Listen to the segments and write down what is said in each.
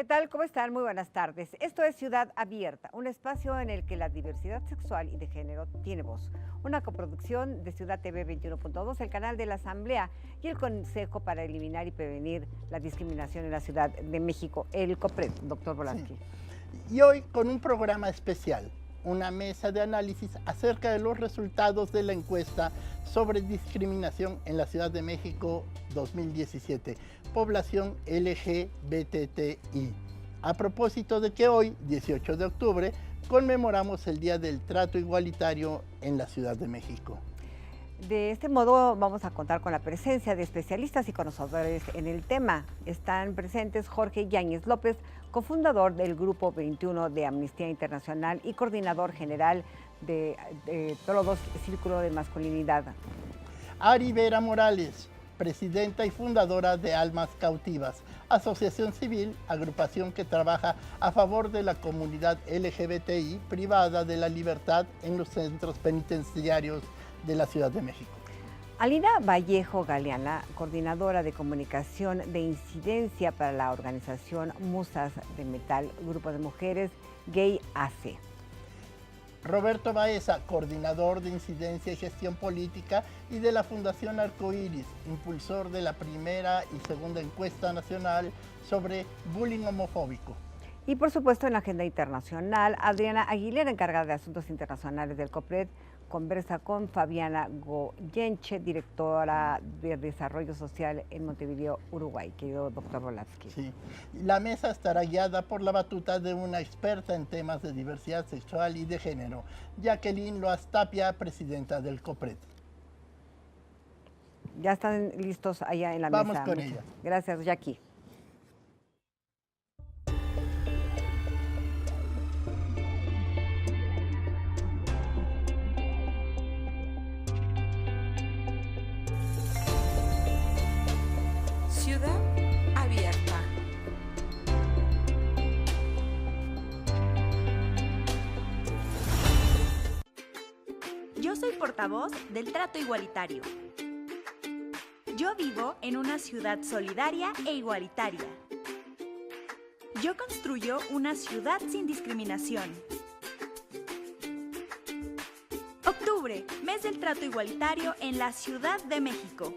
tal? ¿Cómo están? Muy buenas tardes. Esto es Ciudad Abierta, un espacio en el que la diversidad sexual y de género tiene voz. Una coproducción de Ciudad TV 21.2, el canal de la Asamblea y el Consejo para Eliminar y Prevenir la Discriminación en la Ciudad de México, el COPRED, doctor Volansky. Sí. Y hoy con un programa especial, una mesa de análisis acerca de los resultados de la encuesta sobre discriminación en la Ciudad de México 2017, población LGBTI. A propósito de que hoy, 18 de octubre, conmemoramos el Día del Trato Igualitario en la Ciudad de México. De este modo vamos a contar con la presencia de especialistas y conocedores en el tema. Están presentes Jorge Yáñez López, cofundador del Grupo 21 de Amnistía Internacional y coordinador general de Trodos Círculo de Masculinidad. Ari Vera Morales, presidenta y fundadora de Almas Cautivas, asociación civil, agrupación que trabaja a favor de la comunidad LGBTI privada de la libertad en los centros penitenciarios de la Ciudad de México. Alina Vallejo Galeana, coordinadora de comunicación de incidencia para la organización Musas de Metal, Grupo de Mujeres Gay AC. Roberto Baeza, coordinador de incidencia y gestión política y de la Fundación Arcoíris, impulsor de la primera y segunda encuesta nacional sobre bullying homofóbico. Y por supuesto en la agenda internacional, Adriana Aguilera, encargada de asuntos internacionales del COPRED, conversa con Fabiana Goyenche, directora de Desarrollo Social en Montevideo, Uruguay. Querido doctor Volansky. Sí. La mesa estará guiada por la batuta de una experta en temas de diversidad sexual y de género, Jacqueline Loaz Tapia, presidenta del COPRED. Ya están listos allá en la mesa. Vamos con ella. Gracias, Jackie. Ciudad Abierta. Yo soy portavoz del trato igualitario. Yo vivo en una ciudad solidaria e igualitaria. Yo construyo una ciudad sin discriminación. Octubre, mes del trato igualitario en la Ciudad de México.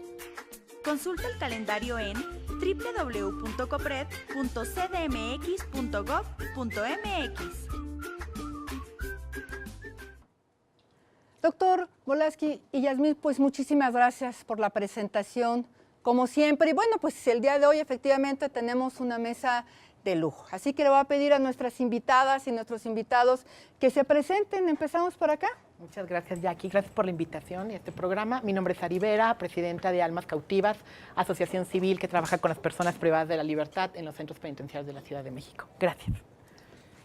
Consulta el calendario en www.copred.cdmx.gov.mx. Doctor Volansky y Yasmín, pues muchísimas gracias por la presentación, como siempre. Y bueno, pues el día de hoy efectivamente tenemos una mesa de lujo. Así que le voy a pedir a nuestras invitadas y nuestros invitados que se presenten. Empezamos por acá. Muchas gracias, Jackie. Gracias por la invitación y este programa. Mi nombre es Ari Vera, presidenta de Almas Cautivas, asociación civil que trabaja con las personas privadas de la libertad en los centros penitenciarios de la Ciudad de México. Gracias.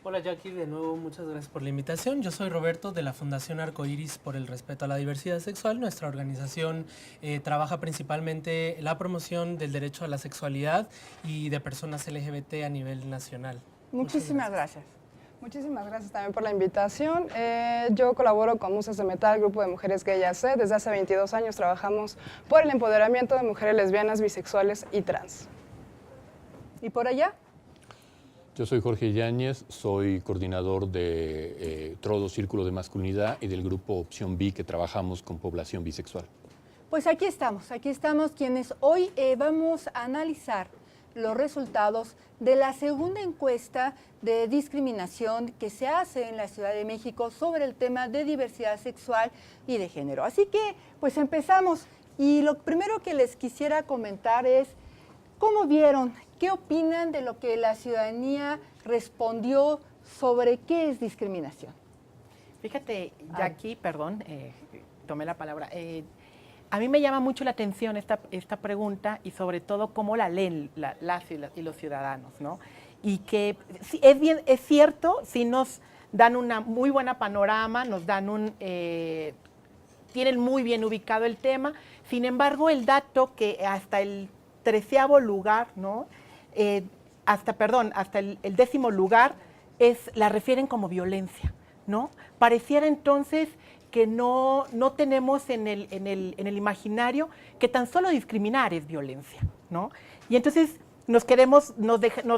Hola Jackie, de nuevo muchas gracias por la invitación. Yo soy Roberto de la Fundación Arcoíris por el respeto a la diversidad sexual. Nuestra organización trabaja principalmente la promoción del derecho a la sexualidad y de personas LGBT a nivel nacional. Muchísimas gracias. Muchísimas gracias también por la invitación. Yo colaboro con Musas de Metal, Grupo de Mujeres Gay AC. Desde hace 22 años trabajamos por el empoderamiento de mujeres lesbianas, bisexuales y trans. ¿Y por allá? Yo soy Jorge Yáñez, soy coordinador de Trodos Círculo de Masculinidad y del grupo Opción B, que trabajamos con población bisexual. Pues aquí estamos quienes hoy vamos a analizar los resultados de la segunda encuesta de discriminación que se hace en la Ciudad de México sobre el tema de diversidad sexual y de género. Así que, pues empezamos. Y lo primero que les quisiera comentar es, ¿cómo vieron? ¿Qué opinan de lo que la ciudadanía respondió sobre qué es discriminación? Fíjate, Jackie, perdón, tomé la palabra. A mí me llama mucho la atención esta pregunta y sobre todo cómo la leen las y los ciudadanos, ¿no? Y que sí, es cierto, sí nos dan una muy buena panorama, nos dan tienen muy bien ubicado el tema. Sin embargo, el dato que hasta el 13º lugar, ¿no? Hasta el 10º lugar la refieren como violencia, ¿no? Pareciera entonces que no tenemos en el imaginario que tan solo discriminar es violencia, ¿no? Y entonces nos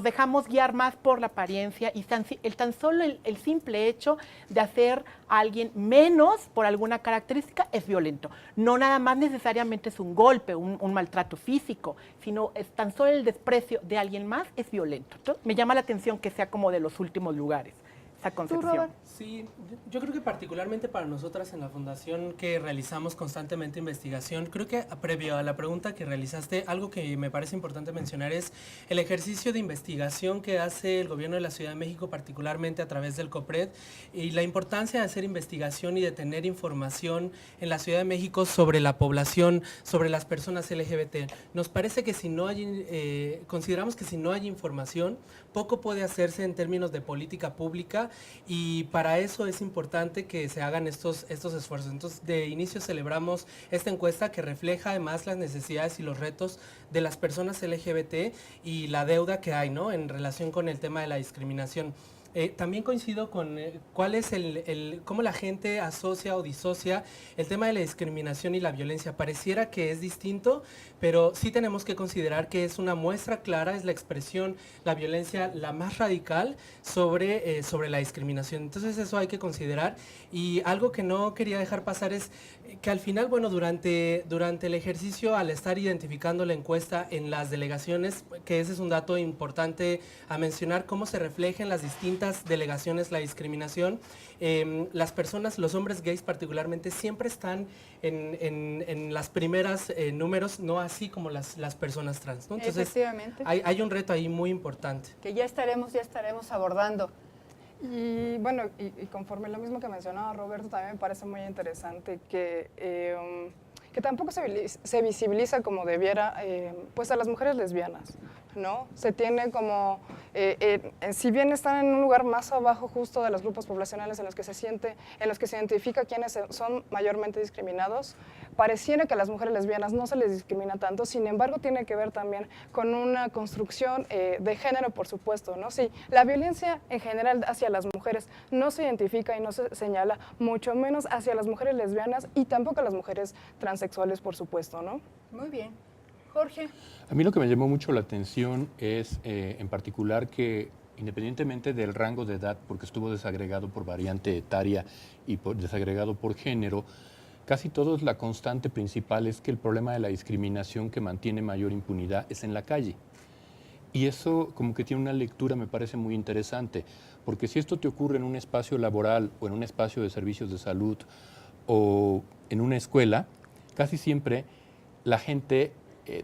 dejamos guiar más por la apariencia y tan solo el simple hecho de hacer a alguien menos por alguna característica es violento. No nada más necesariamente es un golpe, un maltrato físico, sino es tan solo el desprecio de alguien más es violento. Entonces, me llama la atención que sea como de los últimos lugares esa concepción. Sí, yo creo que particularmente para nosotras en la Fundación, que realizamos constantemente investigación, creo que previo a la pregunta que realizaste, algo que me parece importante mencionar es el ejercicio de investigación que hace el gobierno de la Ciudad de México, particularmente a través del COPRED, y la importancia de hacer investigación y de tener información en la Ciudad de México sobre la población, sobre las personas LGBT. Nos parece que si no hay, consideramos que si no hay información, poco puede hacerse en términos de política pública, y para eso es importante que se hagan estos esfuerzos. Entonces, de inicio celebramos esta encuesta que refleja además las necesidades y los retos de las personas LGBT y la deuda que hay, ¿no?, en relación con el tema de la discriminación. También coincido con cuál es cómo la gente asocia o disocia el tema de la discriminación y la violencia. Pareciera que es distinto, pero sí tenemos que considerar que es una muestra clara, es la expresión, la violencia la más radical sobre la discriminación. Entonces eso hay que considerar. Y algo que no quería dejar pasar es que al final, bueno, durante el ejercicio, al estar identificando la encuesta en las delegaciones, que ese es un dato importante a mencionar, cómo se refleja en las distintas delegaciones la discriminación, las personas, los hombres gays particularmente, siempre están en las primeras números, no así como las personas trans, ¿no? Entonces, efectivamente. Hay un reto ahí muy importante. Que ya estaremos abordando. Y bueno, y conforme lo mismo que mencionaba Roberto, también me parece muy interesante que tampoco se visibiliza como debiera pues a las mujeres lesbianas, ¿no? Se tiene como, si bien están en un lugar más abajo justo de los grupos poblacionales en los que se identifica quiénes son mayormente discriminados, pareciera que a las mujeres lesbianas no se les discrimina tanto, sin embargo tiene que ver también con una construcción de género, por supuesto, ¿no? Sí, la violencia en general hacia las mujeres no se identifica y no se señala, mucho menos hacia las mujeres lesbianas y tampoco a las mujeres transexuales, por supuesto, ¿no? Muy bien. Jorge. A mí lo que me llamó mucho la atención es, en particular, que independientemente del rango de edad, porque estuvo desagregado por variante etaria y desagregado por género, casi todos la constante principal es que el problema de la discriminación que mantiene mayor impunidad es en la calle. Y eso como que tiene una lectura, me parece muy interesante, porque si esto te ocurre en un espacio laboral o en un espacio de servicios de salud o en una escuela, casi siempre la gente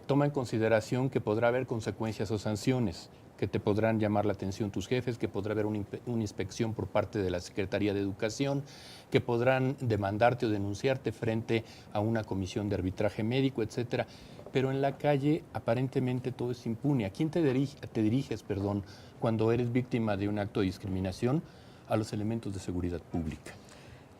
toma en consideración que podrá haber consecuencias o sanciones, que te podrán llamar la atención tus jefes, que podrá haber una inspección por parte de la Secretaría de Educación, que podrán demandarte o denunciarte frente a una comisión de arbitraje médico, etcétera. Pero en la calle aparentemente todo es impune. ¿A quién te diriges, cuando eres víctima de un acto de discriminación? A los elementos de seguridad pública.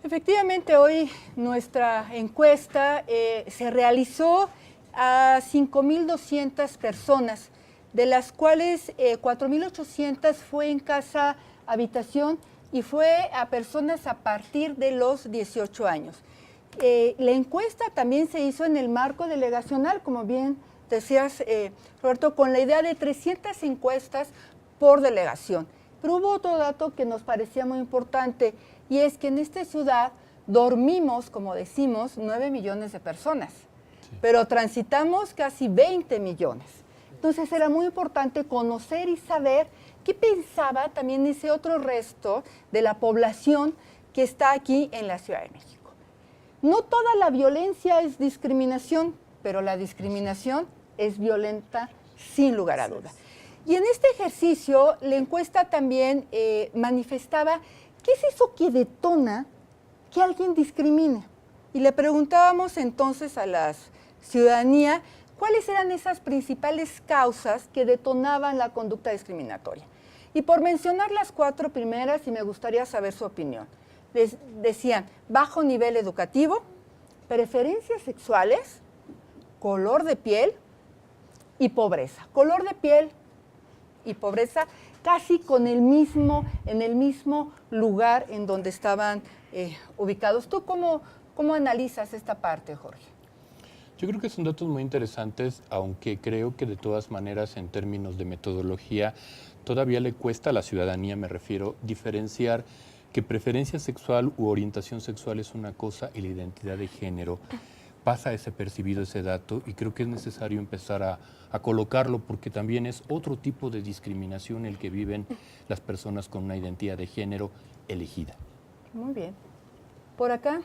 Efectivamente, hoy nuestra encuesta se realizó a 5.200 personas, de las cuales 4.800 fue en casa habitación y fue a personas a partir de los 18 años. La encuesta también se hizo en el marco delegacional, como bien decías, Roberto, con la idea de 300 encuestas por delegación. Pero hubo otro dato que nos parecía muy importante, y es que en esta ciudad dormimos, como decimos, 9 millones de personas, sí, pero transitamos casi 20 millones. Entonces era muy importante conocer y saber qué pensaba también ese otro resto de la población que está aquí en la Ciudad de México. No toda la violencia es discriminación, pero la discriminación es violenta sin lugar a dudas. Y en este ejercicio la encuesta también manifestaba qué es eso que detona que alguien discrimine. Y le preguntábamos entonces a la ciudadanía cuáles eran esas principales causas que detonaban la conducta discriminatoria. Y por mencionar las 4 primeras, y me gustaría saber su opinión, les decían bajo nivel educativo, preferencias sexuales, color de piel y pobreza. Color de piel y pobreza casi en el mismo lugar en donde estaban ubicados. ¿Tú cómo analizas esta parte, Jorge? Yo creo que son datos muy interesantes, aunque creo que de todas maneras en términos de metodología todavía le cuesta a la ciudadanía, me refiero, diferenciar que preferencia sexual u orientación sexual es una cosa y la identidad de género pasa desapercibido ese dato, y creo que es necesario empezar a colocarlo, porque también es otro tipo de discriminación el que viven las personas con una identidad de género elegida. Muy bien. ¿Por acá?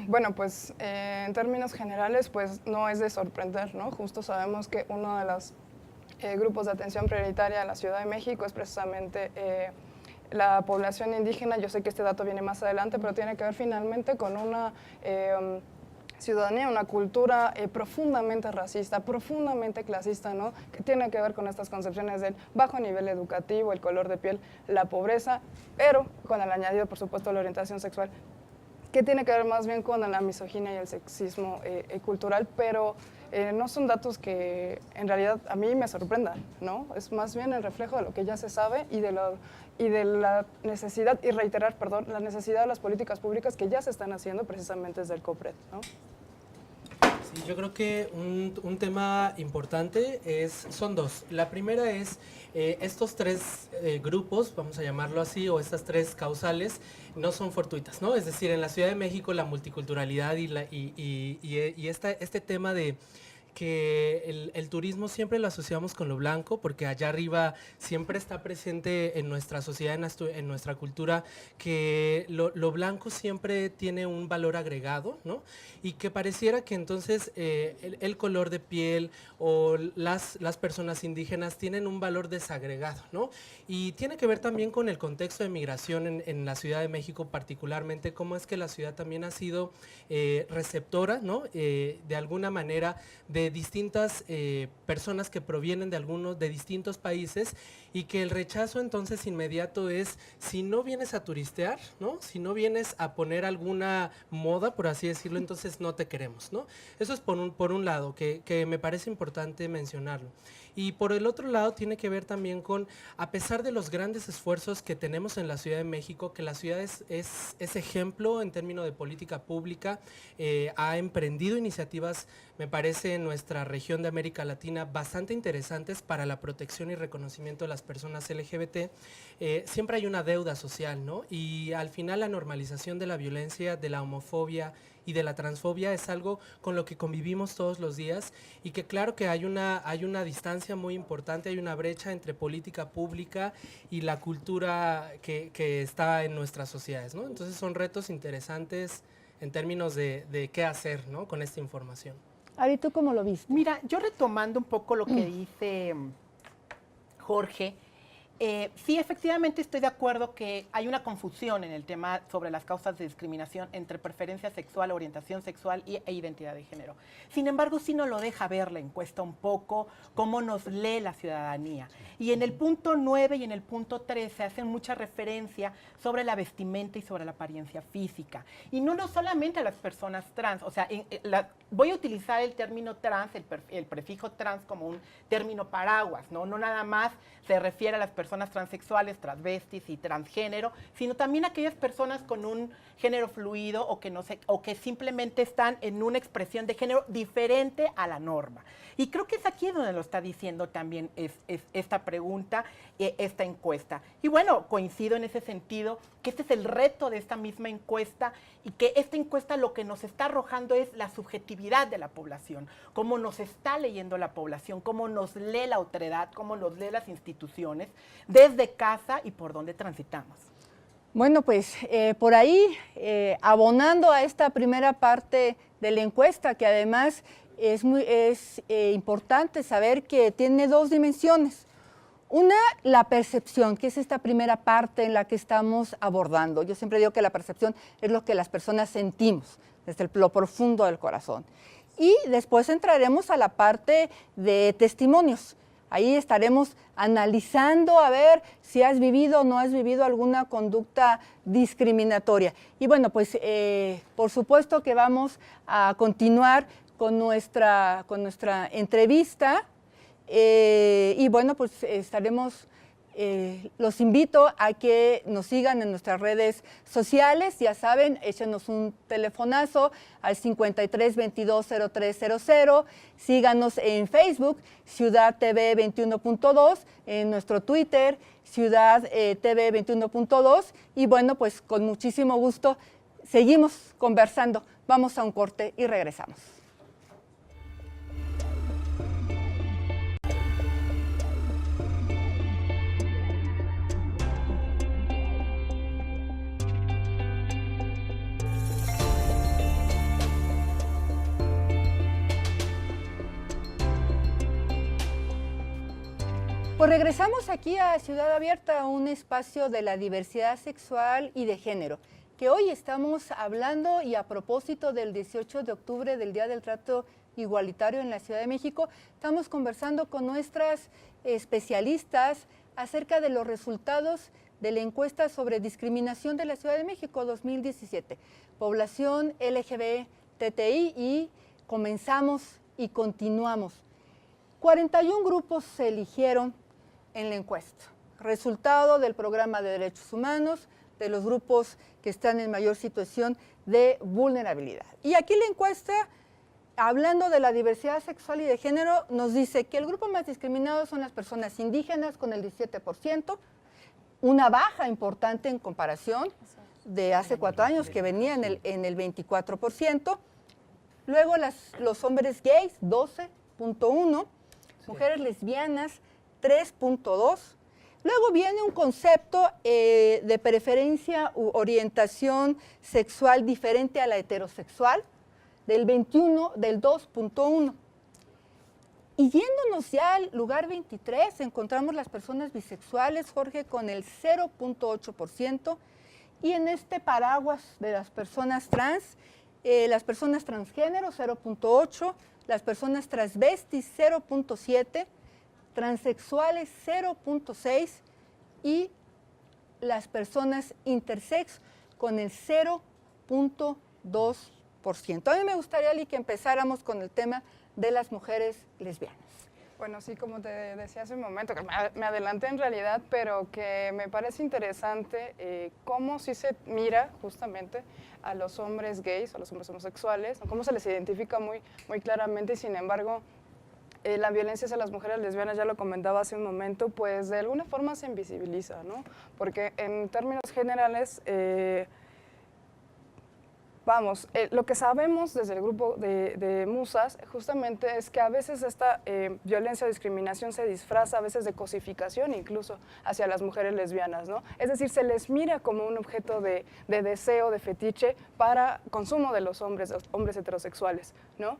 Bueno, pues en términos generales, pues no es de sorprender, ¿no? Justo sabemos que uno de los grupos de atención prioritaria en la Ciudad de México es precisamente la población indígena. Yo sé que este dato viene más adelante, pero tiene que ver finalmente con una ciudadanía, una cultura profundamente racista, profundamente clasista, ¿no? Que tiene que ver con estas concepciones del bajo nivel educativo, el color de piel, la pobreza, pero con el añadido, por supuesto, la orientación sexual, que tiene que ver más bien con la misoginia y el sexismo cultural, pero no son datos que en realidad a mí me sorprendan, ¿no? Es más bien el reflejo de lo que ya se sabe y de la necesidad, y reiterar, perdón, la necesidad de las políticas públicas que ya se están haciendo precisamente desde el COPRED, ¿no? Sí, yo creo que un tema importante son dos. La primera es estos tres grupos, vamos a llamarlo así, o estas tres causales, no son fortuitas, ¿no? Es decir, en la Ciudad de México la multiculturalidad y este tema de que el turismo siempre lo asociamos con lo blanco, porque allá arriba siempre está presente en nuestra sociedad, en nuestra cultura, que lo blanco siempre tiene un valor agregado, ¿no? Y que pareciera que entonces el color de piel o las personas indígenas tienen un valor desagregado, ¿no? Y tiene que ver también con el contexto de migración en la Ciudad de México, particularmente cómo es que la ciudad también ha sido receptora, ¿no? De alguna manera de distintas personas que provienen de distintos países, y que el rechazo entonces inmediato es, si no vienes a turistear, ¿no? Si no vienes a poner alguna moda, por así decirlo, entonces no te queremos, ¿no? Eso es por un lado, que me parece importante mencionarlo. Y por el otro lado tiene que ver también con, a pesar de los grandes esfuerzos que tenemos en la Ciudad de México, que la ciudad es ejemplo en términos de política pública, ha emprendido iniciativas, me parece, en nuestra región de América Latina bastante interesantes para la protección y reconocimiento de las personas LGBT, siempre hay una deuda social, ¿no? Y al final la normalización de la violencia, de la homofobia y de la transfobia es algo con lo que convivimos todos los días, y que claro que hay una distancia muy importante, hay una brecha entre política pública y la cultura que está en nuestras sociedades, ¿no? Entonces son retos interesantes en términos de qué hacer, ¿no? Con esta información. Ari, ¿tú cómo lo viste? Mira, yo retomando un poco lo que dice Jorge, sí, efectivamente estoy de acuerdo que hay una confusión en el tema sobre las causas de discriminación entre preferencia sexual, orientación sexual e identidad de género. Sin embargo, sí nos lo deja ver la encuesta un poco, cómo nos lee la ciudadanía. Y en el punto 9 y en el punto 13 hacen mucha referencia sobre la vestimenta y sobre la apariencia física. Y no solamente a las personas trans, o sea, voy a utilizar el término trans, el prefijo trans como un término paraguas, ¿no? No nada más se refiere a las personas transexuales, transvestis y transgénero, sino también a aquellas personas con un género fluido o que simplemente están en una expresión de género diferente a la norma. Y creo que es aquí donde lo está diciendo también esta pregunta, esta encuesta. Y bueno, coincido en ese sentido que este es el reto de esta misma encuesta, y que esta encuesta lo que nos está arrojando es la subjetividad de la población, cómo nos está leyendo la población, cómo nos lee la otredad, cómo nos lee las instituciones, desde casa y por dónde transitamos. Bueno, pues por ahí, abonando a esta primera parte de la encuesta, que además es importante saber que tiene dos dimensiones. Una, la percepción, que es esta primera parte en la que estamos abordando. Yo siempre digo que la percepción es lo que las personas sentimos desde lo profundo del corazón. Y después entraremos a la parte de testimonios. Ahí estaremos analizando a ver si has vivido o no has vivido alguna conducta discriminatoria. Y bueno, pues por supuesto que vamos a continuar con nuestra entrevista. Y bueno, pues estaremos Los invito a que nos sigan en nuestras redes sociales, ya saben, échenos un telefonazo al 53 22 0300, síganos en Facebook, Ciudad TV 21.2, en nuestro Twitter, Ciudad TV 21.2, y bueno, pues con muchísimo gusto seguimos conversando. Vamos a un corte y regresamos. Pues regresamos aquí a Ciudad Abierta, un espacio de la diversidad sexual y de género, que hoy estamos hablando, y a propósito del 18 de octubre, del Día del Trato Igualitario en la Ciudad de México, estamos conversando con nuestras especialistas acerca de los resultados de la encuesta sobre discriminación de la Ciudad de México 2017, población LGBTI, y comenzamos y continuamos. 41 grupos se eligieron en la encuesta, resultado del programa de derechos humanos, de los grupos que están en mayor situación de vulnerabilidad. Y aquí la encuesta, hablando de la diversidad sexual y de género, nos dice que el grupo más discriminado son las personas indígenas, con el 17%, una baja importante en comparación de hace 4 años, que venía en el 24%. Luego los hombres gays, 12.1%, mujeres lesbianas, 3.2%. Luego viene un concepto de preferencia u orientación sexual diferente a la heterosexual, del 2.1%. Y yéndonos ya al lugar 23, encontramos las personas bisexuales, Jorge, con el 0.8%. Y en este paraguas de las personas trans, las personas transgénero, 0.8%, las personas transvestis, 0.7%, transexuales, 0.6%, y las personas intersex con el 0.2%. A mí me gustaría, Ali, que empezáramos con el tema de las mujeres lesbianas. Bueno, sí, como te decía hace un momento, que me adelanté en realidad, pero que me parece interesante cómo sí se mira justamente a los hombres gays, a los hombres homosexuales, cómo se les identifica muy claramente, y sin embargo, la violencia hacia las mujeres lesbianas, ya lo comentaba hace un momento, pues de alguna forma se invisibiliza, ¿no? Porque en términos generales, lo que sabemos desde el grupo de Musas justamente es que a veces esta violencia o discriminación se disfraza a veces de cosificación incluso hacia las mujeres lesbianas, ¿no? Es decir, se les mira como un objeto de deseo, de fetiche para consumo de los hombres heterosexuales, ¿no?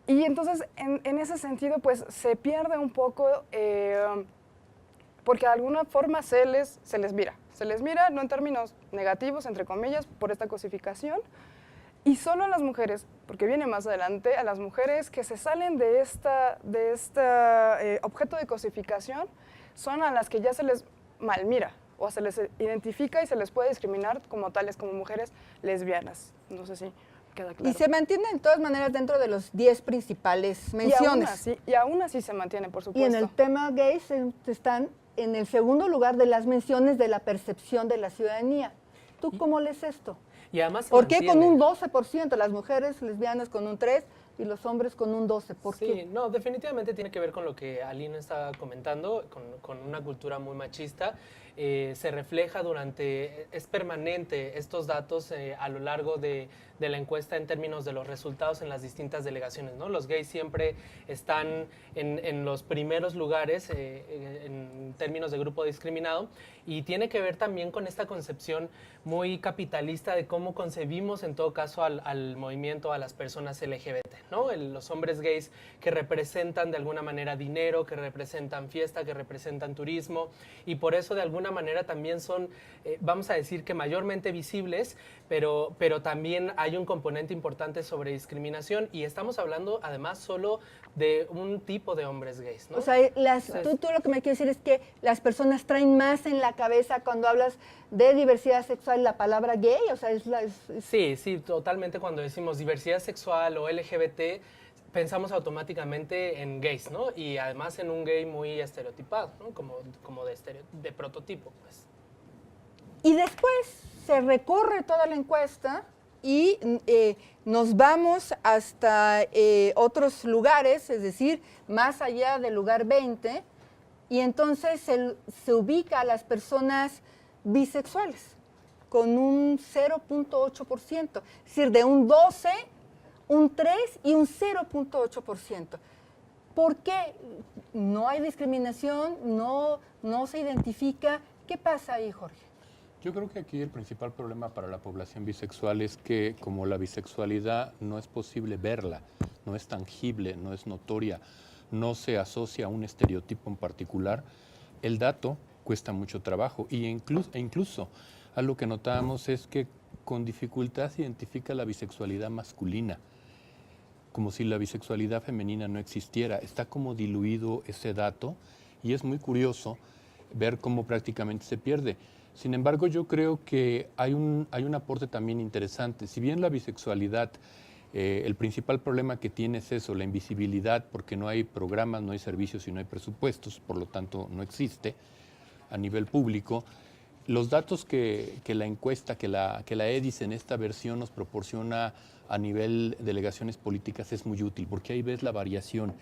Y entonces, en ese sentido, pues se pierde un poco, porque de alguna forma se les mira. Se les mira, no en términos negativos, entre comillas, por esta cosificación, y solo a las mujeres, porque viene más adelante, a las mujeres que se salen de este objeto de cosificación, son a las que ya se les malmira, o se les identifica y se les puede discriminar como tales, como mujeres lesbianas. No sé si queda claro. Y se mantiene de todas maneras dentro de los 10 principales menciones. Y aún así se mantiene, por supuesto. Y en el tema gays están en el segundo lugar de las menciones de la percepción de la ciudadanía. ¿Tú cómo lees esto? Y además ¿Por qué con un 12%? Las mujeres lesbianas con un 3% y los hombres con un 12%. ¿Por qué? Sí, no, definitivamente tiene que ver con lo que Aline estaba comentando, con una cultura muy machista. Se refleja es permanente estos datos a lo largo de la encuesta en términos de los resultados en las distintas delegaciones, ¿no? Los gays siempre están en los primeros lugares en términos de grupo discriminado, y tiene que ver también con esta concepción muy capitalista de cómo concebimos en todo caso al movimiento, a las personas LGBT, ¿no? Los hombres gays que representan de alguna manera dinero, que representan fiesta, que representan turismo, y por eso de alguna manera también son, vamos a decir que mayormente visibles, pero también hay un componente importante sobre discriminación, y estamos hablando además solo de un tipo de hombres gays, ¿no? O sea, tú lo que me quieres decir es que las personas traen más en la cabeza cuando hablas de diversidad sexual la palabra gay, o sea, Sí, totalmente. Cuando decimos diversidad sexual o LGBT, pensamos automáticamente en gays, ¿no? Y además en un gay muy estereotipado, ¿no? Como de prototipo, pues. Y después se recorre toda la encuesta y nos vamos hasta otros lugares, es decir, más allá del lugar 20, y entonces se ubica a las personas bisexuales con un 0.8%, es decir, de un 12, un 3 y un 0.8%. ¿Por qué? No hay discriminación, no se identifica. ¿Qué pasa ahí, Jorge? Yo creo que aquí el principal problema para la población bisexual es que como la bisexualidad no es posible verla, no es tangible, no es notoria, no se asocia a un estereotipo en particular, el dato cuesta mucho trabajo e incluso algo que notábamos es que con dificultad se identifica la bisexualidad masculina, como si la bisexualidad femenina no existiera. Está como diluido ese dato y es muy curioso ver cómo prácticamente se pierde. Sin embargo, yo creo que hay un aporte también interesante. Si bien la bisexualidad, el principal problema que tiene es eso, la invisibilidad, porque no hay programas, no hay servicios y no hay presupuestos, por lo tanto no existe a nivel público. Los datos que la encuesta, que la EDIS en esta versión nos proporciona a nivel de delegaciones políticas es muy útil, porque ahí ves la variación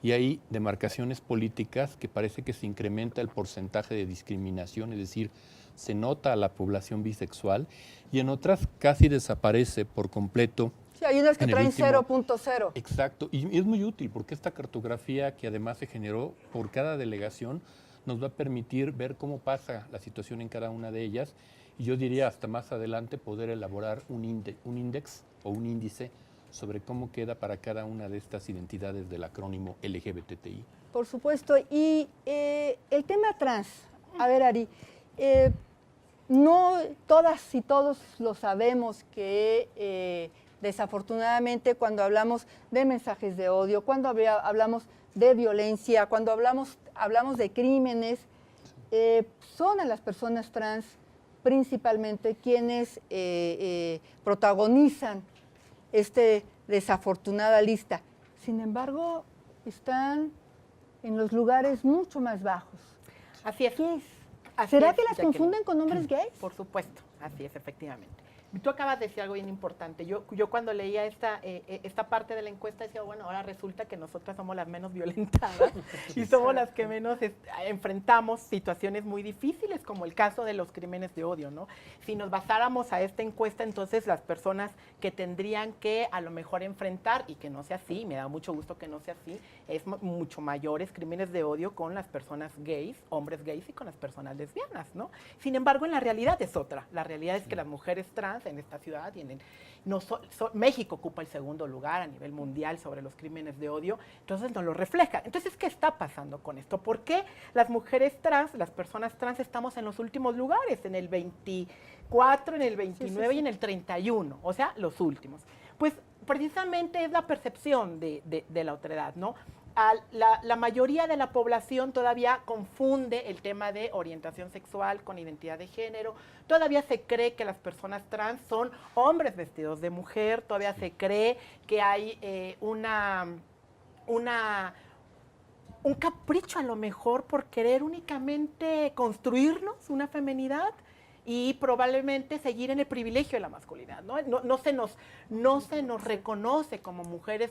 y hay demarcaciones políticas que parece que se incrementa el porcentaje de discriminación, es decir, se nota a la población bisexual, y en otras casi desaparece por completo. Sí, hay unas que traen 0.0. Exacto, y es muy útil porque esta cartografía que además se generó por cada delegación nos va a permitir ver cómo pasa la situación en cada una de ellas, y yo diría hasta más adelante poder elaborar un índice sobre cómo queda para cada una de estas identidades del acrónimo LGBTI. Por supuesto, y el tema trans, a ver, Ari, no todas y todos lo sabemos que desafortunadamente cuando hablamos de mensajes de odio, cuando hablamos de violencia, cuando hablamos de crímenes, son a las personas trans principalmente quienes protagonizan desafortunada lista. Sin embargo, están en los lugares mucho más bajos. Así es. ¿Qué es? Así ¿Será es, que las confunden con hombres gays? Por supuesto, así es, efectivamente. Tú acabas de decir algo bien importante. Yo cuando leía esta parte de la encuesta decía, bueno, ahora resulta que nosotras somos las menos violentadas y somos las que menos enfrentamos situaciones muy difíciles, como el caso de los crímenes de odio, ¿no? Si nos basáramos a esta encuesta, entonces las personas que tendrían que a lo mejor enfrentar, y que no sea así, me da mucho gusto que no sea así, es mucho mayores crímenes de odio con las personas gays, hombres gays y con las personas lesbianas, ¿no? Sin embargo, en la realidad es otra. La realidad es que las mujeres trans en esta ciudad y México ocupa el segundo lugar a nivel mundial sobre los crímenes de odio, entonces nos lo refleja. Entonces, ¿qué está pasando con esto? ¿Por qué las mujeres trans, las personas trans, estamos en los últimos lugares, en el 24, en el 29 y en el 31, o sea, los últimos? Pues precisamente es la percepción de la otredad, ¿no? La mayoría de la población todavía confunde el tema de orientación sexual con identidad de género, todavía se cree que las personas trans son hombres vestidos de mujer, todavía se cree que hay un capricho a lo mejor por querer únicamente construirnos una feminidad y probablemente seguir en el privilegio de la masculinidad, ¿no? No se nos reconoce como mujeres,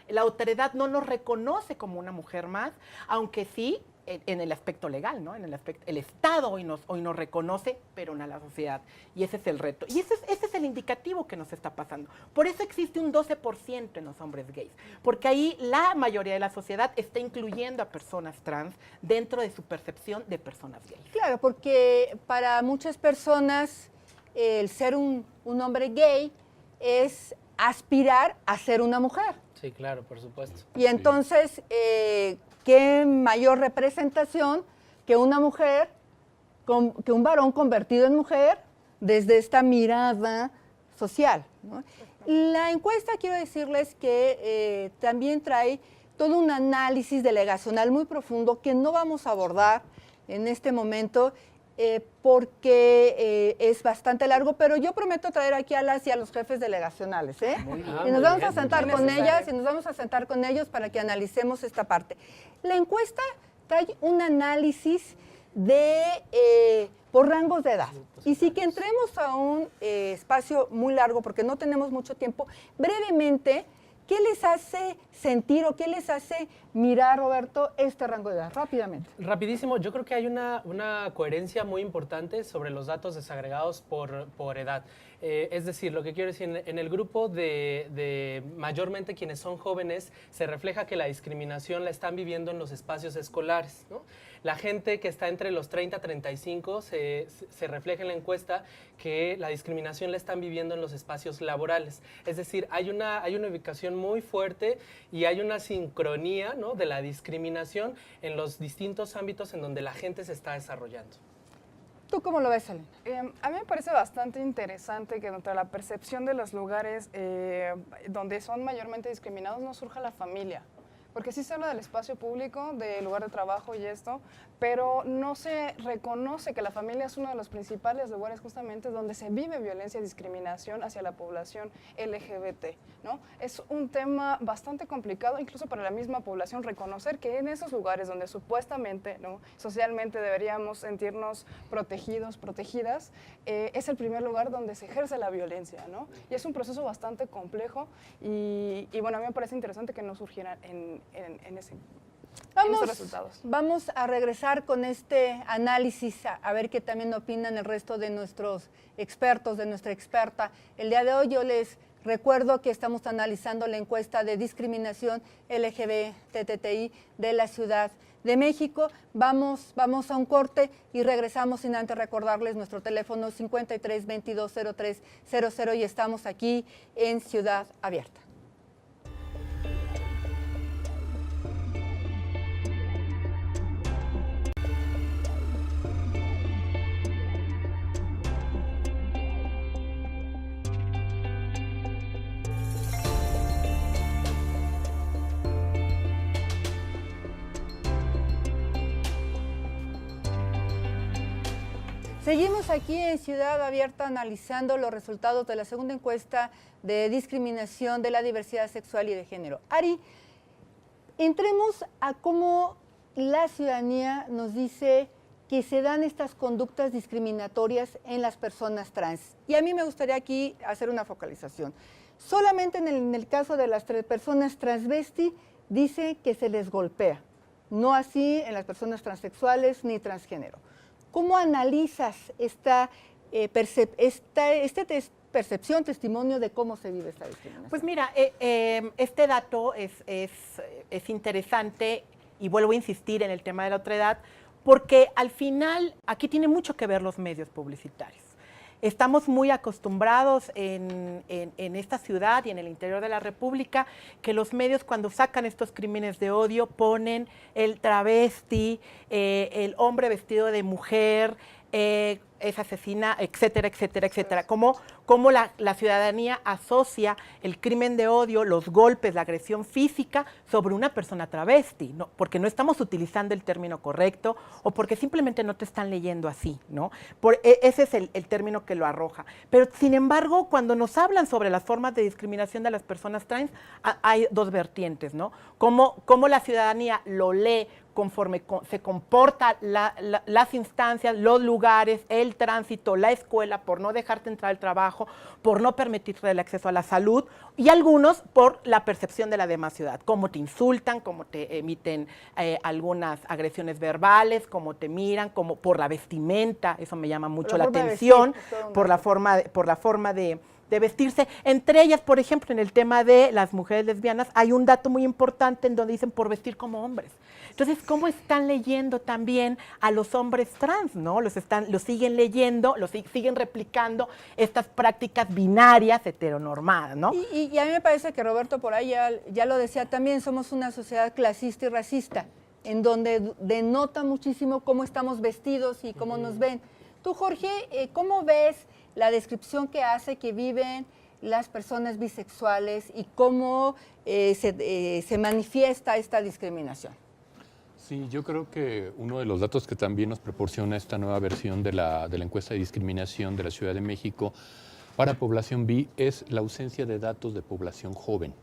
la autoridad no nos reconoce como una mujer más, aunque sí en el aspecto legal, ¿no? El Estado hoy nos reconoce, pero no la sociedad. Y ese es el reto. Y ese es el indicativo que nos está pasando. Por eso existe un 12% en los hombres gays, porque ahí la mayoría de la sociedad está incluyendo a personas trans dentro de su percepción de personas gays. Claro, porque para muchas personas el ser un hombre gay es aspirar a ser una mujer. Sí, claro, por supuesto. Y entonces, ¿qué mayor representación que una mujer, que un varón convertido en mujer desde esta mirada social, ¿no? La encuesta, quiero decirles que también trae todo un análisis delegacional muy profundo que no vamos a abordar en este momento, porque es bastante largo, pero yo prometo traer aquí a las y a los jefes delegacionales, ¿eh? Y nos vamos a sentar con ellas y nos vamos a sentar con ellos para que analicemos esta parte. La encuesta trae un análisis de por rangos de edad. Y sí que entremos a un espacio muy largo, porque no tenemos mucho tiempo, brevemente, ¿qué les hace sentir o qué les hace mirar, Roberto, este rango de edad? Rápidamente. Rapidísimo, yo creo que hay una coherencia muy importante sobre los datos desagregados por edad. Es decir, lo que quiero decir, en el grupo de mayormente quienes son jóvenes, se refleja que la discriminación la están viviendo en los espacios escolares, ¿no? La gente que está entre los 30 a 35 se refleja en la encuesta que la discriminación la están viviendo en los espacios laborales. Es decir, hay una ubicación muy fuerte y hay una sincronía, ¿no?, de la discriminación en los distintos ámbitos en donde la gente se está desarrollando. ¿Tú cómo lo ves, Selena? A mí me parece bastante interesante que dentro de la percepción de los lugares donde son mayormente discriminados no surja la familia. Porque sí se habla del espacio público, del lugar de trabajo y esto, pero no se reconoce que la familia es uno de los principales lugares justamente donde se vive violencia y discriminación hacia la población LGBT, ¿no? Es un tema bastante complicado, incluso para la misma población, reconocer que en esos lugares donde supuestamente, ¿no?, socialmente deberíamos sentirnos protegidos, protegidas, es el primer lugar donde se ejerce la violencia, ¿no? Y es un proceso bastante complejo y bueno, a mí me parece interesante que no surgiera en esos resultados. Vamos a regresar con este análisis, a ver qué también opinan el resto de nuestros expertos, de nuestra experta. El día de hoy yo les recuerdo que estamos analizando la encuesta de discriminación LGBTTI de la Ciudad de México. Vamos a un corte y regresamos sin antes recordarles nuestro teléfono 53 22 03 00 y estamos aquí en Ciudad Abierta. Seguimos aquí en Ciudad Abierta analizando los resultados de la segunda encuesta de discriminación de la diversidad sexual y de género. Ari, entremos a cómo la ciudadanía nos dice que se dan estas conductas discriminatorias en las personas trans. Y a mí me gustaría aquí hacer una focalización. Solamente en el caso de las personas transvesti dice que se les golpea, no así en las personas transexuales ni transgénero. ¿Cómo analizas esta percepción, testimonio de cómo se vive esta discriminación? Pues mira, este dato es interesante y vuelvo a insistir en el tema de la otredad porque al final aquí tiene mucho que ver los medios publicitarios. Estamos muy acostumbrados en esta ciudad y en el interior de la República que los medios cuando sacan estos crímenes de odio ponen el travesti, el hombre vestido de mujer, es asesina, etcétera, etcétera, etcétera. Cómo la ciudadanía asocia el crimen de odio, los golpes, la agresión física sobre una persona travesti, ¿no? Porque no estamos utilizando el término correcto o porque simplemente no te están leyendo así, ¿no? Ese es el término que lo arroja. Pero, sin embargo, cuando nos hablan sobre las formas de discriminación de las personas trans, hay dos vertientes, ¿no? Cómo la ciudadanía lo lee conforme se comporta las instancias, los lugares, el tránsito, la escuela, por no dejarte entrar al trabajo, por no permitirte el acceso a la salud, y algunos por la percepción de la demás ciudad, cómo te insultan, cómo te emiten algunas agresiones verbales, cómo te miran, cómo por la vestimenta, eso me llama mucho la atención, por la forma de vestirse. Entre ellas, por ejemplo, en el tema de las mujeres lesbianas, hay un dato muy importante en donde dicen por vestir como hombres. Entonces, ¿cómo están leyendo también a los hombres trans, ¿no? Los siguen leyendo, siguen replicando estas prácticas binarias heteronormadas, ¿no? Y a mí me parece que Roberto por ahí ya lo decía también, somos una sociedad clasista y racista, en donde denota muchísimo cómo estamos vestidos y cómo nos ven. Tú, Jorge, ¿cómo ves la descripción que hace que viven las personas bisexuales y cómo se manifiesta esta discriminación? Sí, yo creo que uno de los datos que también nos proporciona esta nueva versión de la encuesta de discriminación de la Ciudad de México para población bi es la ausencia de datos de población joven.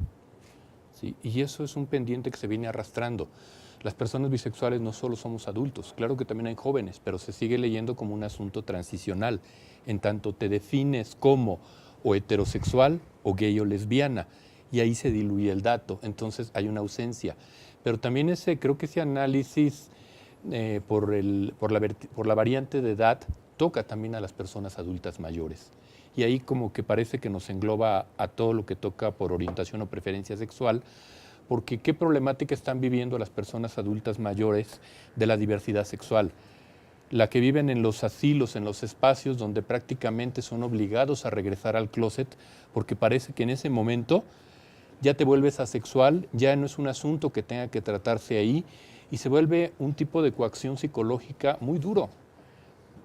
¿Sí? Y eso es un pendiente que se viene arrastrando. Las personas bisexuales no solo somos adultos, claro que también hay jóvenes, pero se sigue leyendo como un asunto transicional, en tanto te defines como o heterosexual o gay o lesbiana, y ahí se diluye el dato, entonces hay una ausencia. Pero también creo que ese análisis por la variante de edad toca también a las personas adultas mayores. Y ahí como que parece que nos engloba a todo lo que toca por orientación o preferencia sexual, porque qué problemática están viviendo las personas adultas mayores de la diversidad sexual. La que viven en los asilos, en los espacios donde prácticamente son obligados a regresar al closet, porque parece que en ese momento ya te vuelves asexual, ya no es un asunto que tenga que tratarse ahí y se vuelve un tipo de coacción psicológica muy duro.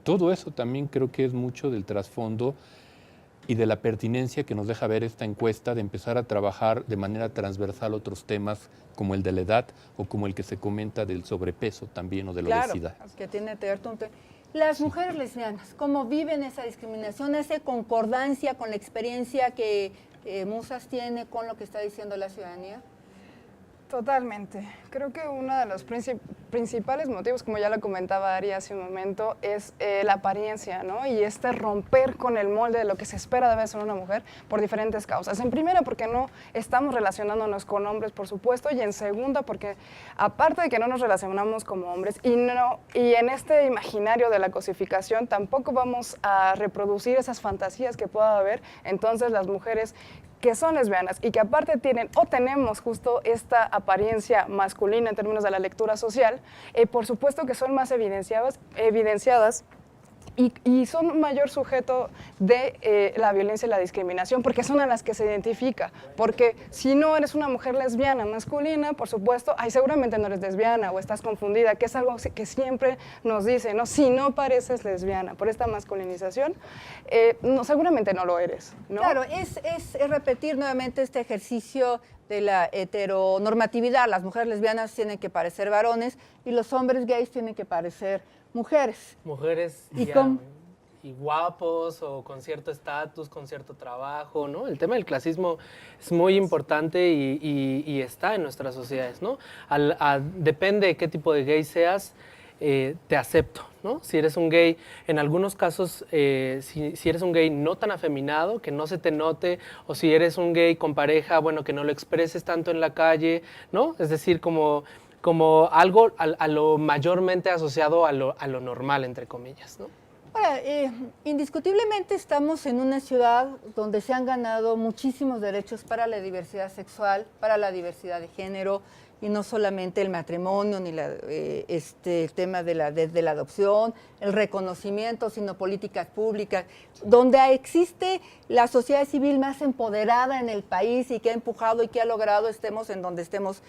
Todo eso también creo que es mucho del trasfondo y de la pertinencia que nos deja ver esta encuesta de empezar a trabajar de manera transversal otros temas como el de la edad o como el que se comenta del sobrepeso también o de la obesidad. Que tiene las mujeres lesbianas, ¿cómo viven esa discriminación? ¿Hace concordancia con la experiencia que Musas tiene con lo que está diciendo la ciudadanía? Totalmente. Creo que uno de los principales motivos, como ya lo comentaba Ari hace un momento, es la apariencia, ¿no? Y romper con el molde de lo que se espera debe ser una mujer por diferentes causas. En primera, porque no estamos relacionándonos con hombres, por supuesto, y en segunda, porque aparte de que no nos relacionamos como hombres y en este imaginario de la cosificación tampoco vamos a reproducir esas fantasías que pueda haber, entonces las mujeres que son lesbianas y que aparte tienen o tenemos justo esta apariencia masculina en términos de la lectura social, por supuesto que son más evidenciadas y son un mayor sujeto de la violencia y la discriminación, porque son a las que se identifica. Porque si no eres una mujer lesbiana masculina, por supuesto, seguramente no eres lesbiana o estás confundida, que es algo que siempre nos dicen, ¿no? Si no pareces lesbiana por esta masculinización, seguramente no lo eres, ¿no? Claro, es repetir nuevamente este ejercicio de la heteronormatividad. Las mujeres lesbianas tienen que parecer varones y los hombres gays tienen que parecer mujeres. Mujeres y guapos o con cierto estatus, con cierto trabajo, ¿no? El tema del clasismo es muy importante y está en nuestras sociedades, ¿no? Depende de qué tipo de gay seas, te acepto, ¿no? Si eres un gay, en algunos casos, si eres un gay no tan afeminado, que no se te note, o si eres un gay con pareja, bueno, que no lo expreses tanto en la calle, ¿no? Es decir, como algo a lo mayormente asociado a lo normal, entre comillas, ¿no? Ahora, indiscutiblemente estamos en una ciudad donde se han ganado muchísimos derechos para la diversidad sexual, para la diversidad de género, y no solamente el matrimonio, ni el tema de la adopción, el reconocimiento, sino políticas públicas, donde existe la sociedad civil más empoderada en el país y que ha empujado y que ha logrado estemos en donde estemos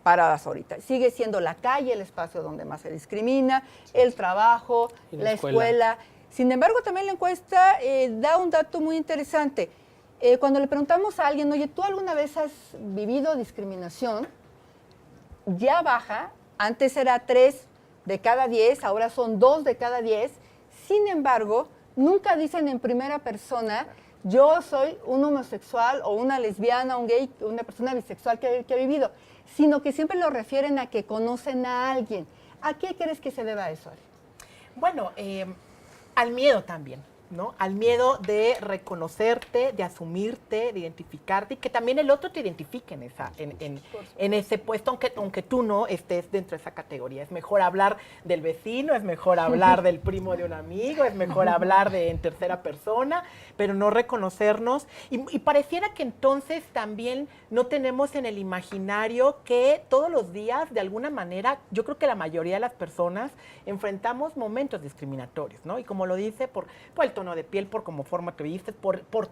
paradas ahorita. Sigue siendo la calle el espacio donde más se discrimina, el trabajo, la escuela. Sin embargo, también la encuesta da un dato muy interesante. Cuando le preguntamos a alguien, oye, ¿tú alguna vez has vivido discriminación? Ya baja, antes era 3 de cada 10, ahora son 2 de cada 10. Sin embargo, nunca dicen en primera persona, yo soy un homosexual o una lesbiana, un gay, una persona bisexual que ha vivido, sino que siempre lo refieren a que conocen a alguien. ¿A qué crees que se deba eso, Ari? Bueno, al miedo también, ¿no? Al miedo de reconocerte, de asumirte, de identificarte y que también el otro te identifique en ese puesto, aunque tú no estés dentro de esa categoría. Es mejor hablar del vecino, es mejor hablar del primo de un amigo, es mejor hablar en tercera persona, pero no reconocernos. Y pareciera que entonces también no tenemos en el imaginario que todos los días, de alguna manera, yo creo que la mayoría de las personas enfrentamos momentos discriminatorios, ¿no? Y como lo dice, por el tono de piel, por cómo forma te vistes, por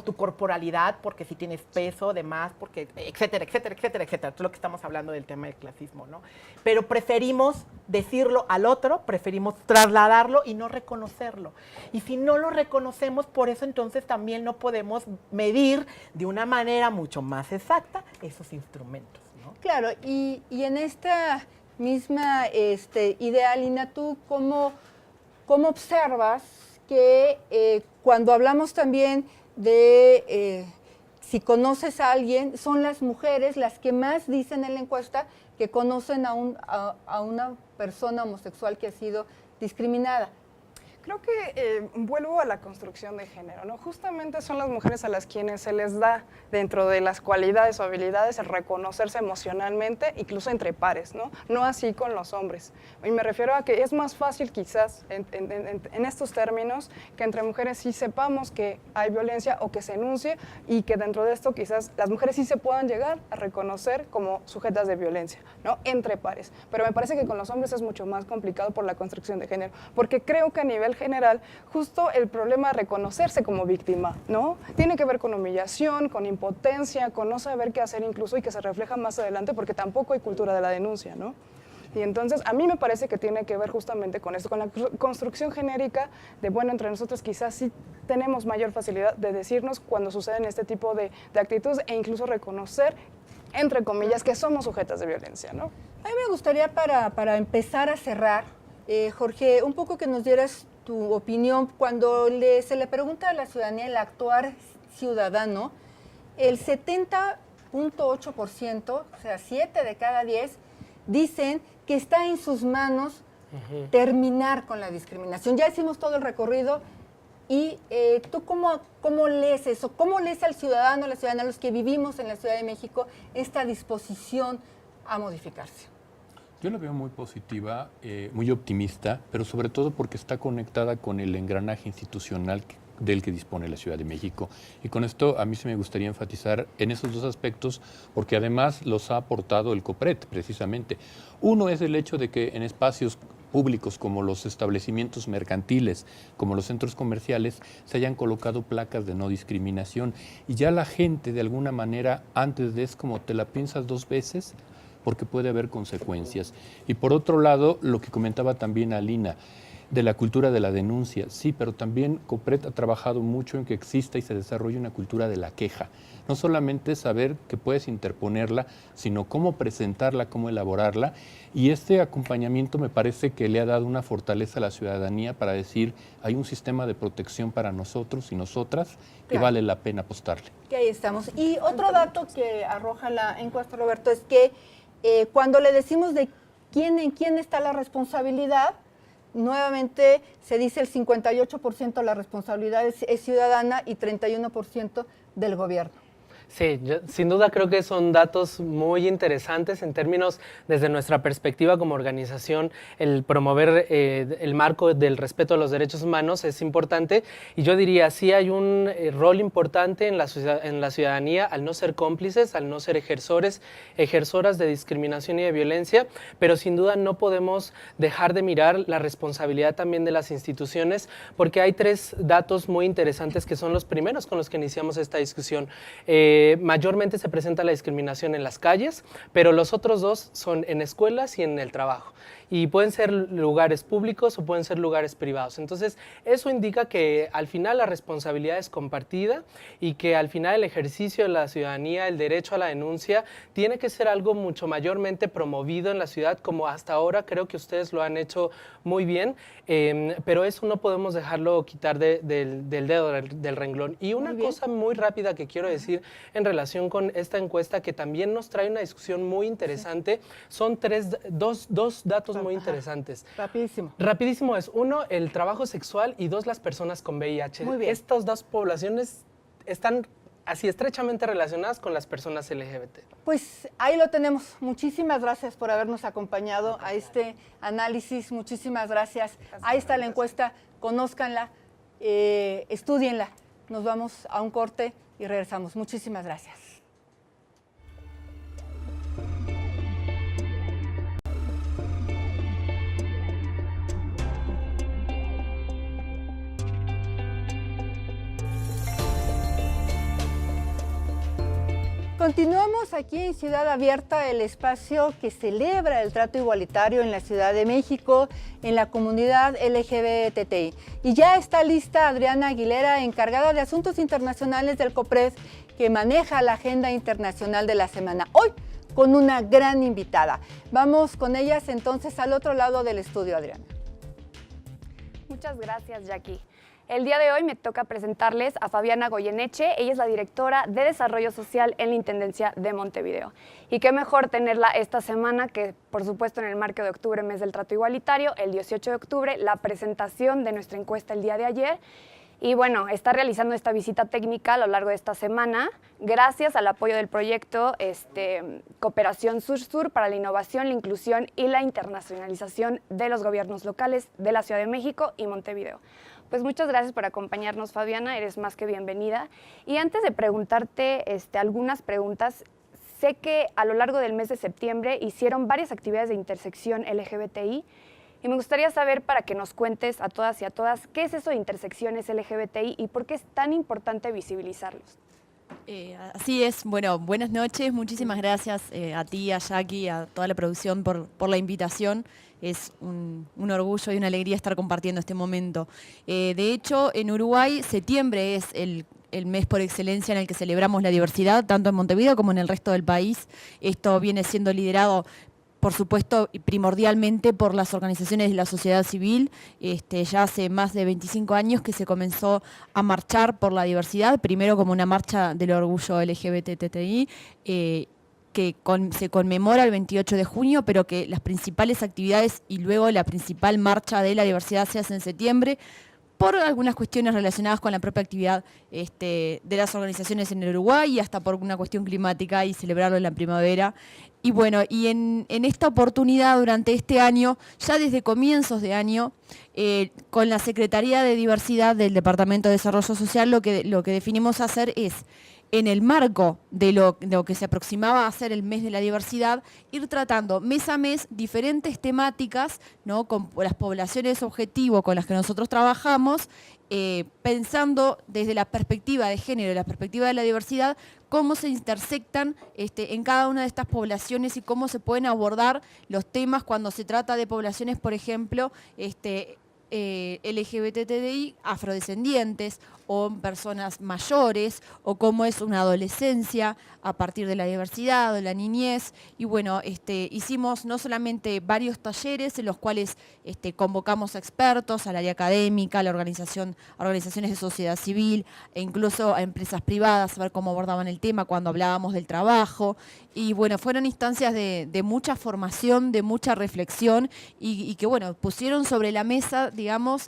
tu corporalidad, porque si tienes peso, demás, porque etcétera, etcétera, etcétera, etcétera. Todo lo que estamos hablando del tema del clasismo, ¿no? Pero preferimos decirlo al otro, preferimos trasladarlo y no reconocerlo. Y si no lo reconocemos, por eso entonces también no podemos medir de una manera mucho más exacta esos instrumentos, ¿no? Claro, y en esta idea, Lina. ¿Tú cómo observas que cuando hablamos también de si conoces a alguien, son las mujeres las que más dicen en la encuesta que conocen a una persona homosexual que ha sido discriminada? Creo que vuelvo a la construcción de género, ¿no? Justamente son las mujeres a las quienes se les da, dentro de las cualidades o habilidades, el reconocerse emocionalmente, incluso entre pares, ¿no? No así con los hombres. Y me refiero a que es más fácil quizás en estos términos que entre mujeres sí sepamos que hay violencia o que se enuncie, y que dentro de esto quizás las mujeres sí se puedan llegar a reconocer como sujetas de violencia, ¿no? Entre pares. Pero me parece que con los hombres es mucho más complicado por la construcción de género, porque creo que a nivel general, justo el problema de reconocerse como víctima, ¿no? Tiene que ver con humillación, con impotencia, con no saber qué hacer incluso, y que se refleja más adelante porque tampoco hay cultura de la denuncia, ¿no? Y entonces a mí me parece que tiene que ver justamente con esto, con la construcción genérica de, bueno, entre nosotros quizás sí tenemos mayor facilidad de decirnos cuando suceden este tipo de actitudes, e incluso reconocer, entre comillas, que somos sujetas de violencia, ¿no? A mí me gustaría, para empezar a cerrar, Jorge, un poco que nos dieras tu opinión. Cuando se le pregunta a la ciudadanía el actuar ciudadano, el 70.8%, o sea, 7 de cada 10, dicen que está en sus manos terminar con la discriminación. Ya hicimos todo el recorrido, y ¿tú cómo lees eso? ¿Cómo lees al ciudadano, a la ciudadana, los que vivimos en la Ciudad de México, esta disposición a modificarse? Yo la veo muy positiva, muy optimista, pero sobre todo porque está conectada con el engranaje institucional del que dispone la Ciudad de México. Y con esto a mí se me gustaría enfatizar en esos dos aspectos, porque además los ha aportado el COPRED, precisamente. Uno es el hecho de que en espacios públicos como los establecimientos mercantiles, como los centros comerciales, se hayan colocado placas de no discriminación. Y ya la gente, de alguna manera, antes de es como te la piensas dos veces, porque puede haber consecuencias. Y por otro lado, lo que comentaba también Alina, de la cultura de la denuncia, sí, pero también COPRED ha trabajado mucho en que exista y se desarrolle una cultura de la queja. No solamente saber que puedes interponerla, sino cómo presentarla, cómo elaborarla. Y este acompañamiento me parece que le ha dado una fortaleza a la ciudadanía para decir, hay un sistema de protección para nosotros y nosotras que vale la pena apostarle. Que ahí estamos. Y otro dato que arroja la encuesta, Roberto, es que cuando le decimos de en quién está la responsabilidad, nuevamente se dice el 58% de la responsabilidad es ciudadana y 31% del gobierno. Sí, sin duda creo que son datos muy interesantes en términos, desde nuestra perspectiva como organización, el promover el marco del respeto a los derechos humanos es importante, y yo diría, sí hay un rol importante en la ciudadanía al no ser cómplices, al no ser ejerzoras de discriminación y de violencia, pero sin duda no podemos dejar de mirar la responsabilidad también de las instituciones, porque hay tres datos muy interesantes que son los primeros con los que iniciamos esta discusión. Mayormente se presenta la discriminación en las calles, pero los otros dos son en escuelas y en el trabajo. Y pueden ser lugares públicos o pueden ser lugares privados. Entonces, eso indica que al final la responsabilidad es compartida y que al final el ejercicio de la ciudadanía, el derecho a la denuncia, tiene que ser algo mucho mayormente promovido en la ciudad, como hasta ahora creo que ustedes lo han hecho muy bien, pero eso no podemos dejarlo quitar del dedo del renglón. Y una cosa muy rápida que quiero decir en relación con esta encuesta, que también nos trae una discusión muy interesante, son dos datos muy interesantes. Rapidísimo. Rapidísimo es, uno, el trabajo sexual, y dos, las personas con VIH. Muy bien. Estas dos poblaciones están así estrechamente relacionadas con las personas LGBT. Pues ahí lo tenemos. Muchísimas gracias por habernos acompañado a este análisis. Muchísimas gracias. Ahí está la encuesta. Conózcanla, estúdienla. Nos vamos a un corte y regresamos. Muchísimas gracias. Continuamos aquí en Ciudad Abierta, el espacio que celebra el trato igualitario en la Ciudad de México, en la comunidad LGBTI. Y ya está lista Adriana Aguilera, encargada de Asuntos Internacionales del COPRED, que maneja la agenda internacional de la semana. Hoy con una gran invitada. Vamos con ellas entonces al otro lado del estudio, Adriana. Muchas gracias, Jackie. El día de hoy me toca presentarles a Fabiana Goyeneche. Ella es la directora de Desarrollo Social en la Intendencia de Montevideo. Y qué mejor tenerla esta semana que, por supuesto, en el marco de octubre, mes del trato igualitario, el 18 de octubre, la presentación de nuestra encuesta el día de ayer. Y bueno, está realizando esta visita técnica a lo largo de esta semana gracias al apoyo del proyecto Cooperación Sur-Sur para la innovación, la inclusión y la internacionalización de los gobiernos locales de la Ciudad de México y Montevideo. Pues muchas gracias por acompañarnos, Fabiana, eres más que bienvenida. Y antes de preguntarte algunas preguntas, sé que a lo largo del mes de septiembre hicieron varias actividades de intersección LGBTI y me gustaría saber, para que nos cuentes a todas y a todas, ¿qué es eso de intersecciones LGBTI y por qué es tan importante visibilizarlos? Así es, bueno, buenas noches, muchísimas gracias a ti, a Jackie, a toda la producción por la invitación. Es un orgullo y una alegría estar compartiendo este momento. De hecho, en Uruguay, septiembre es el mes por excelencia en el que celebramos la diversidad, tanto en Montevideo como en el resto del país. Esto viene siendo liderado, por supuesto, primordialmente por las organizaciones de la sociedad civil. Ya hace más de 25 años que se comenzó a marchar por la diversidad, primero como una marcha del orgullo LGBTI, que se conmemora el 28 de junio, pero que las principales actividades y luego la principal marcha de la diversidad se hace en septiembre, por algunas cuestiones relacionadas con la propia actividad de las organizaciones en el Uruguay y hasta por una cuestión climática y celebrarlo en la primavera. Y bueno, y en esta oportunidad durante este año, ya desde comienzos de año, con la Secretaría de Diversidad del Departamento de Desarrollo Social, lo que definimos hacer es, en el marco de lo que se aproximaba a ser el mes de la diversidad, ir tratando mes a mes diferentes temáticas, ¿no?, con las poblaciones objetivo con las que nosotros trabajamos, pensando desde la perspectiva de género y la perspectiva de la diversidad, cómo se intersectan en cada una de estas poblaciones y cómo se pueden abordar los temas cuando se trata de poblaciones, por ejemplo, LGBTI afrodescendientes o personas mayores, o cómo es una adolescencia a partir de la diversidad o la niñez. Y bueno, hicimos no solamente varios talleres en los cuales convocamos a expertos, al área académica, a la organizaciones de sociedad civil e incluso a empresas privadas, a ver cómo abordaban el tema cuando hablábamos del trabajo. Y bueno, fueron instancias de mucha formación, de mucha reflexión y que bueno, pusieron sobre la mesa, digamos,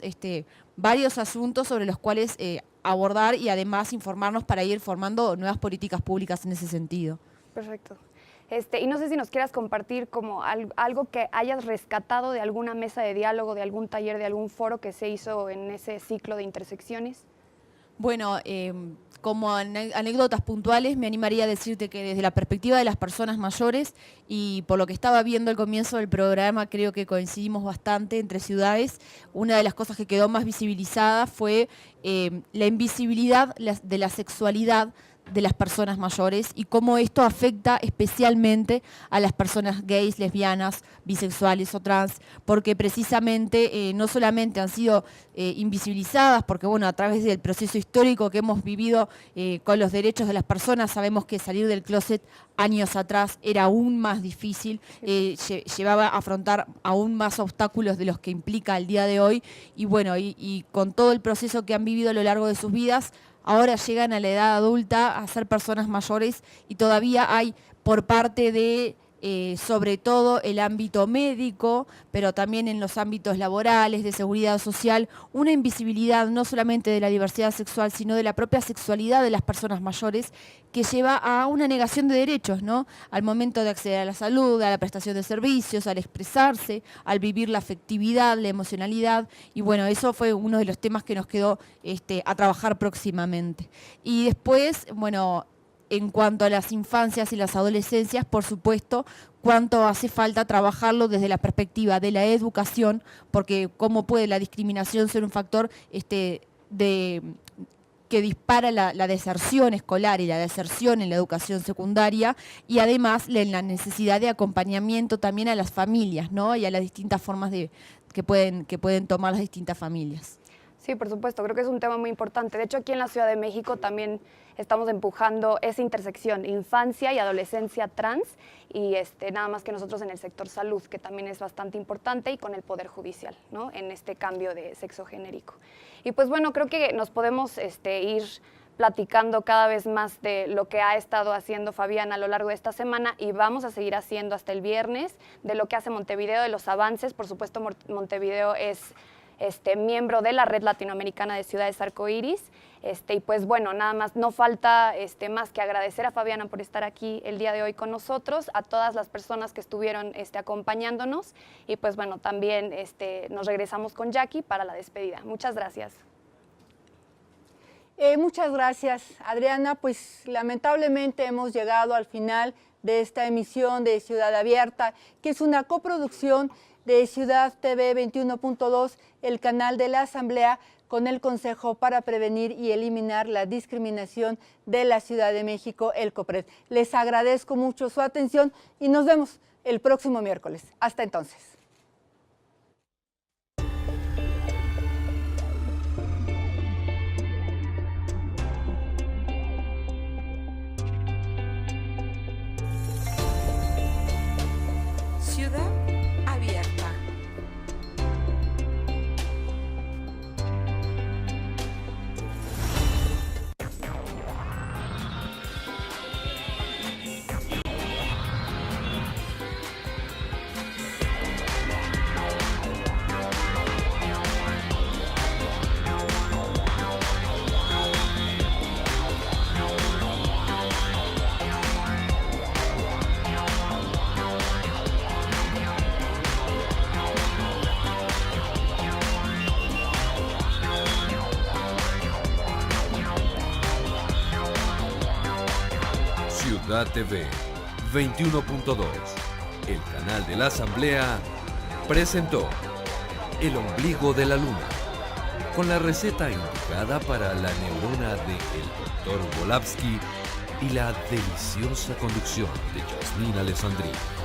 varios asuntos sobre los cuales abordar y además informarnos para ir formando nuevas políticas públicas en ese sentido. Perfecto. Y no sé si nos quieras compartir como algo que hayas rescatado de alguna mesa de diálogo, de algún taller, de algún foro que se hizo en ese ciclo de intersecciones. Bueno, como anécdotas puntuales, me animaría a decirte que desde la perspectiva de las personas mayores y por lo que estaba viendo al comienzo del programa, creo que coincidimos bastante entre ciudades. Una de las cosas que quedó más visibilizada fue la invisibilidad de la sexualidad de las personas mayores y cómo esto afecta especialmente a las personas gays, lesbianas, bisexuales o trans, porque precisamente no solamente han sido invisibilizadas, porque bueno, a través del proceso histórico que hemos vivido con los derechos de las personas, sabemos que salir del closet años atrás era aún más difícil, llevaba a afrontar aún más obstáculos de los que implica el día de hoy, y bueno, y con todo el proceso que han vivido a lo largo de sus vidas, ahora llegan a la edad adulta a ser personas mayores y todavía hay por parte de, sobre todo el ámbito médico, pero también en los ámbitos laborales, de seguridad social, una invisibilidad no solamente de la diversidad sexual, sino de la propia sexualidad de las personas mayores, que lleva a una negación de derechos, ¿no? Al momento de acceder a la salud, a la prestación de servicios, al expresarse, al vivir la afectividad, la emocionalidad, y bueno, eso fue uno de los temas que nos quedó a trabajar próximamente. Y después, bueno, en cuanto a las infancias y las adolescencias, por supuesto, cuánto hace falta trabajarlo desde la perspectiva de la educación, porque cómo puede la discriminación ser un factor que dispara la deserción escolar y la deserción en la educación secundaria, y además la necesidad de acompañamiento también a las familias, ¿no? Y a las distintas formas que pueden tomar las distintas familias. Sí, por supuesto, creo que es un tema muy importante. De hecho, aquí en la Ciudad de México también estamos empujando esa intersección, infancia y adolescencia trans, y nada más que nosotros en el sector salud, que también es bastante importante, y con el Poder Judicial, ¿no? En este cambio de sexo genérico. Y pues bueno, creo que nos podemos ir platicando cada vez más de lo que ha estado haciendo Fabiana a lo largo de esta semana, y vamos a seguir haciendo hasta el viernes, de lo que hace Montevideo, de los avances. Por supuesto, Montevideo es miembro de la Red Latinoamericana de Ciudades Arcoíris, y pues bueno, nada más, no falta más que agradecer a Fabiana por estar aquí el día de hoy con nosotros, a todas las personas que estuvieron acompañándonos, y pues bueno, también nos regresamos con Jackie para la despedida. Muchas gracias. Muchas gracias, Adriana. Pues lamentablemente hemos llegado al final de esta emisión de Ciudad Abierta, que es una coproducción de Ciudad TV 21.2, el canal de la Asamblea, con el Consejo para Prevenir y Eliminar la Discriminación de la Ciudad de México, el COPRED. Les agradezco mucho su atención y nos vemos el próximo miércoles. Hasta entonces. Ciudad Abierta. Ciudad TV 21.2, el canal de la Asamblea, presentó El ombligo de la luna, con la receta indicada para la neurona de el Dr. Volavsky y la deliciosa conducción de Yasmín Alessandrini.